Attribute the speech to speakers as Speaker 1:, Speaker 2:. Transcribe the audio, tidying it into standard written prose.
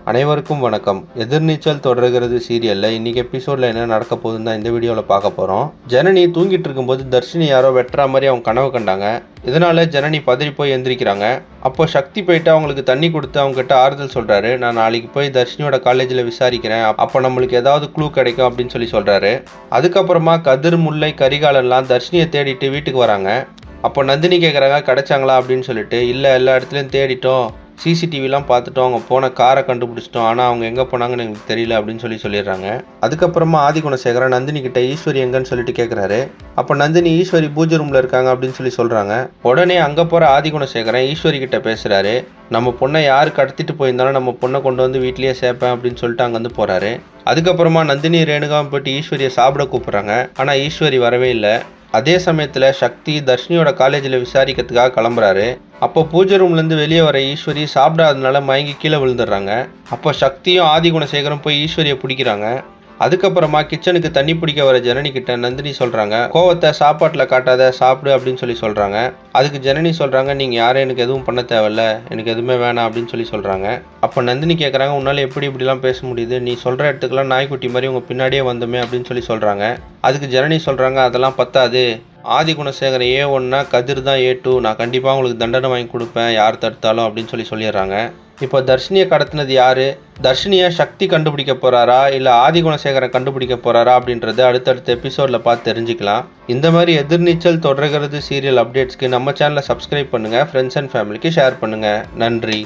Speaker 1: அனைவருக்கும் வணக்கம். எதிர்நீச்சல் தொடர்கிறது சீரியல்ல இன்னைக்கு எபிசோட்ல என்ன நடக்க போகுதுன்னு தான் இந்த வீடியோவில் பார்க்க போகிறோம். ஜனனி தூங்கிட்டு இருக்கும்போது தர்ஷினி யாரோ வெட்டுற மாதிரி அவங்க கனவு கண்டாங்க. இதனால ஜனனி பதறி போய் எந்திரிக்கிறாங்க. அப்போ சக்தி போயிட்டு அவங்களுக்கு தண்ணி கொடுத்து அவங்க கிட்ட ஆறுதல் சொல்றாரு. நான் நாளைக்கு போய் தர்ஷினியோட காலேஜில் விசாரிக்கிறேன், அப்போ நம்மளுக்கு ஏதாவது க்ளூ கிடைக்கும் அப்படின்னு சொல்லி சொல்றாரு. அதுக்கப்புறமா கதிர், முல்லை, கரிகாலன்லாம் தர்ஷினியை தேடிட்டு வீட்டுக்கு வராங்க. அப்போ நந்தினி கேட்குறாங்க கிடைச்சாங்களா அப்படின்னு சொல்லிட்டு. இல்லை, எல்லா இடத்துலையும் தேடிட்டோம், சிசிடிவிலாம் பார்த்துட்டோம், அவங்க போன காரை கண்டுபிடிச்சிட்டோம், ஆனால் அவங்க எங்கே போனாங்கன்னு எனக்கு தெரியல அப்படின்னு சொல்லிடுறாங்க. அதுக்கப்புறமா ஆதிகுணசேகரன் நந்தினி கிட்ட ஈஸ்வரி எங்கன்னு சொல்லிட்டு கேட்குறாரு. அப்போ நந்தினி ஈஸ்வரி பூஜை ரூமில் இருக்காங்க அப்படின்னு சொல்கிறாங்க. உடனே அங்கே போகிற ஆதிகுணசேகரன் ஈஸ்வரி கிட்ட பேசுகிறாரு. நம்ம பொண்ணை யார் கடத்திட்டு போயிருந்தாலும் நம்ம பொண்ணை கொண்டு வந்து வீட்லேயே சேர்ப்பேன் அப்படின்னு சொல்லிட்டு அங்கேருந்து போகிறாரு. அதுக்கப்புறமா நந்தினி ரேணுகாவும் போயிட்டு ஈஸ்வரியை சாப்பிட கூப்பிட்றாங்க. ஆனால் ஈஸ்வரி வரவே இல்லை. அதே சமயத்தில் சக்தி தர்ஷினியோட காலேஜில் விசாரிக்கிறதுக்காக கிளம்புறாரு. அப்போ பூஜை ரூம்லேருந்து வெளியே வர ஈஸ்வரி சாப்பிடாததுனால மயங்கி கீழே விழுந்துடுறாங்க. அப்போ சக்தியும் ஆதிகுணசேகரும் போய் ஈஸ்வரியை பிடிக்கிறாங்க. அதுக்கப்புறமா கிச்சனுக்கு தண்ணி பிடிக்க வர ஜனனி கிட்ட நந்தினி சொல்கிறாங்க, கோவத்தை சாப்பாட்டில் காட்டாத, சாப்பிடு அப்படின்னு சொல்கிறாங்க. அதுக்கு ஜனனி சொல்கிறாங்க, நீங்கள் யாரும் எனக்கு எதுவும் பண்ண தேவையில்ல, எனக்கு எதுவுமே வேணாம் அப்படின்னு சொல்கிறாங்க. அப்போ நந்தினி கேட்குறாங்க, உன்னால் எப்படி இப்படிலாம் பேச முடியுது, நீ சொல்கிற இடத்துக்குலாம் நாய்க்குட்டி மாதிரி உங்கள் பின்னாடியே வந்தோமே அப்படின்னு சொல்கிறாங்க. அதுக்கு ஜனனி சொல்கிறாங்க, அதெல்லாம் பத்தாது, ஆதிகுணசேகரன் A1னா கதிர் தான் A2, நான் கண்டிப்பாக உங்களுக்கு தண்டனை வாங்கி கொடுப்பேன் யார் தடுத்தாலும் அப்படின்னு சொல்லிடுறாங்க. இப்போ தர்ஷினியை கடத்தினது யார், தர்ஷினியை சக்தி கண்டுபிடிக்க போகிறாரா இல்லை ஆதிகுணசேகரன் கண்டுபிடிக்க போகிறாரா அப்படின்றது அடுத்தடுத்த எபிசோடில் பார்த்து தெரிஞ்சுக்கலாம். இந்த மாதிரி எதிர்நீச்சல் தொடர்கிறது சீரியல் அப்டேட்ஸ்க்கு நம்ம சேனலை சப்ஸ்கிரைப் பண்ணுங்கள், ஃப்ரெண்ட்ஸ் அண்ட் ஃபேமிலிக்கு ஷேர் பண்ணுங்கள். நன்றி.